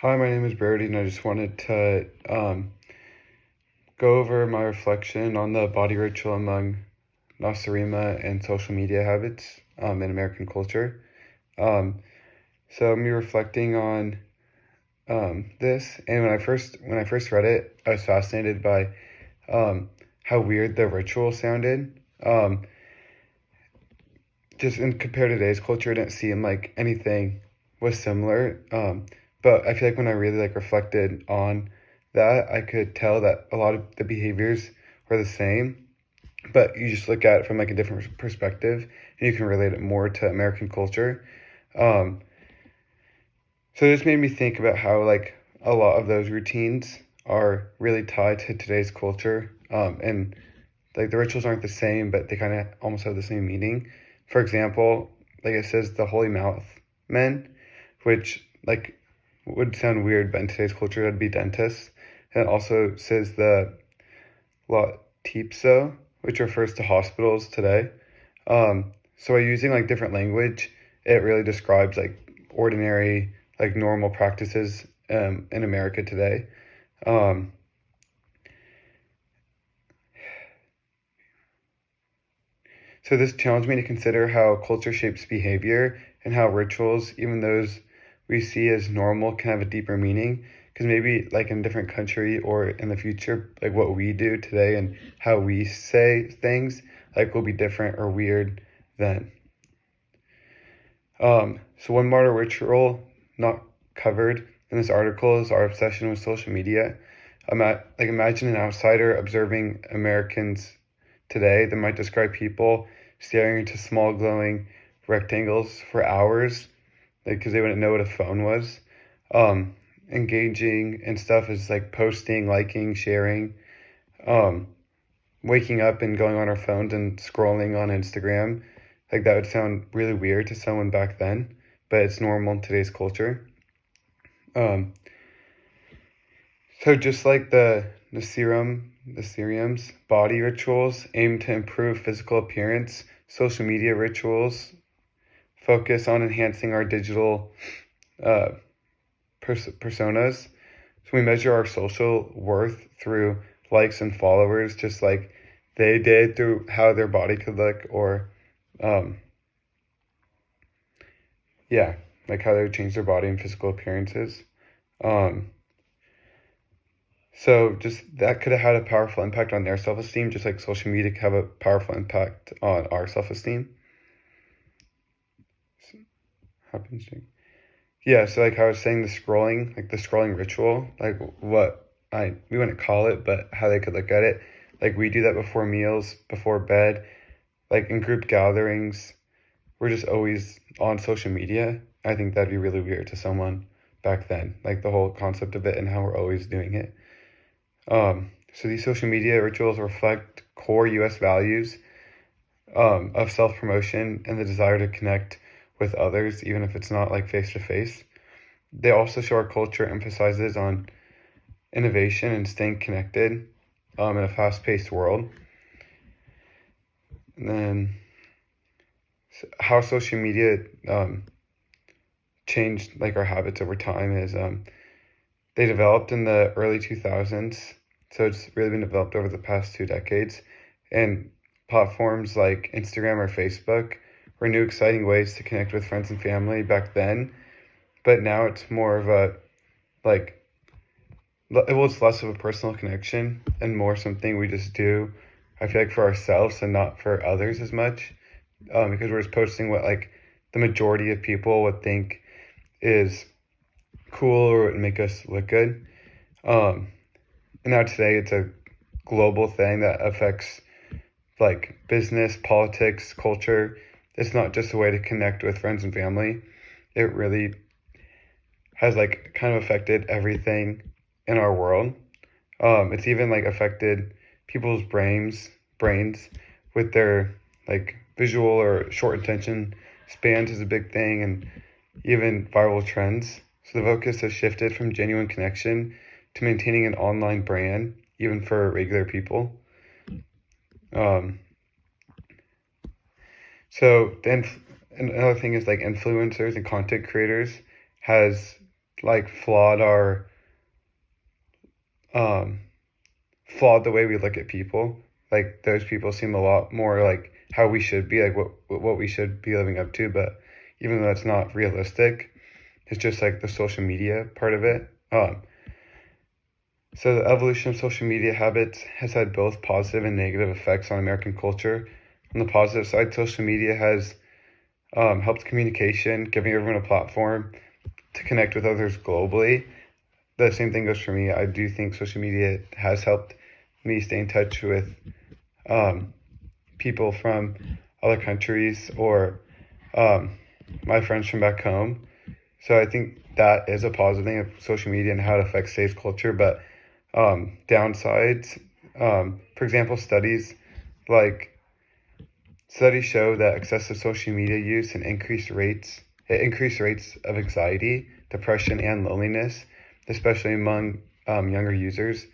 Hi, my name is Brody, and I just wanted to go over my reflection on the body ritual among Nasarima and social media habits in American culture. Um, so me reflecting on this, and when I first read it, I was fascinated by how weird the ritual sounded. Just in compared to today's culture, it didn't seem like anything was similar. But I feel like when I really reflected on that, I could tell that a lot of the behaviors were the same, but you just look at it from a different perspective, and you can relate it more to American culture. Um, so this made me think about how a lot of those routines are really tied to today's culture, and the rituals aren't the same, but they kind of almost have the same meaning. For example, it says the holy mouth men, which would sound weird, but in today's culture that'd be dentists. And it also says the la tipso, which refers to hospitals today. So by using different language, it really describes ordinary, normal practices in America today. Um, So this challenged me to consider how culture shapes behavior and how rituals, even those we see as normal, can have a deeper meaning. Because maybe in a different country or in the future, what we do today and how we say things will be different or weird then. So one modern ritual not covered in this article is our obsession with social media. Imagine an outsider observing Americans today that might describe people staring into small glowing rectangles for hours, because they wouldn't know what a phone was. Um, Engaging and stuff is posting, liking, sharing, um, waking up and going on our phones and scrolling on Instagram. That would sound really weird to someone back then, but it's normal in today's culture. Um, so just like the serum's body rituals aim to improve physical appearance, social media rituals focus on enhancing our digital uh, personas. So we measure our social worth through likes and followers, just like they did through how their body could look, or um, yeah, how they would change their body and physical appearances. Um, so just that could have had a powerful impact on their self-esteem, just like social media could have a powerful impact on our self-esteem. Happens. Yeah, so I was saying, the scrolling ritual, what we wouldn't call it, but how they could look at it. We do that before meals, before bed, in group gatherings. We're just always on social media. I think that'd be really weird to someone back then, the whole concept of it and how we're always doing it. So these social media rituals reflect core US values of self-promotion and the desire to connect with others, even if it's not face to face. They also show our culture emphasizes on innovation and staying connected in a fast-paced world. And then how social media changed our habits over time is they developed in the early 2000s, so it's really been developed over the past 2 decades. And platforms like Instagram or Facebook were new, exciting ways to connect with friends and family back then, but now it's more of a like it's less of a personal connection and more something we just do, I feel for ourselves and not for others as much, because we're just posting what the majority of people would think is cool or would make us look good. um, and now today it's a global thing that affects business, politics, culture. It's not just a way to connect with friends and family. It really has kind of affected everything in our world. It's even affected people's brains with their visual or short attention spans is a big thing, and even viral trends. So the focus has shifted from genuine connection to maintaining an online brand, even for regular people. Um, so then another thing is influencers and content creators has like um flawed the way we look at people. Like those people seem a lot more like how we should be, like what we should be living up to. But even though that's not realistic, it's just like the social media part of it. So the evolution of social media habits has had both positive and negative effects on American culture. On the positive side, social media has helped communication, giving everyone a platform to connect with others globally. The same thing goes for me. I do think social media has helped me stay in touch with people from other countries or um, my friends from back home. So I think that is a positive thing of social media and how it affects today's culture. But downsides, for example, like studies show that excessive social media use and increased rates of anxiety, depression, and loneliness, especially among younger users,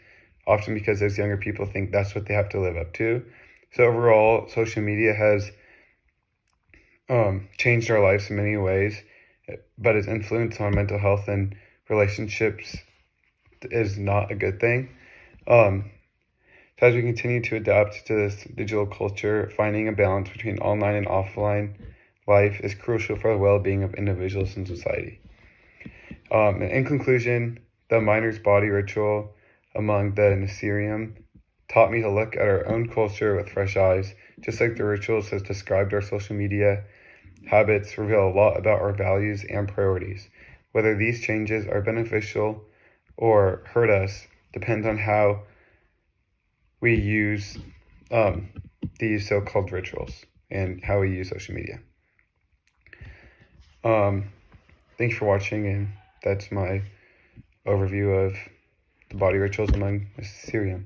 often because those younger people think that's what they have to live up to. So overall, social media has changed our lives in many ways, but its influence on mental health and relationships is not a good thing. So as we continue to adapt to this digital culture, finding a balance between online and offline life is crucial for the well-being of individuals and society. And in conclusion, the miner's body ritual among the Nasirium taught me to look at our own culture with fresh eyes. Just like the rituals has described, our social media habits reveal a lot about our values and priorities. Whether these changes are beneficial or hurt us depends on how we use these so-called rituals and how we use social media. Thanks for watching, and that's my overview of the body rituals among Nasirium.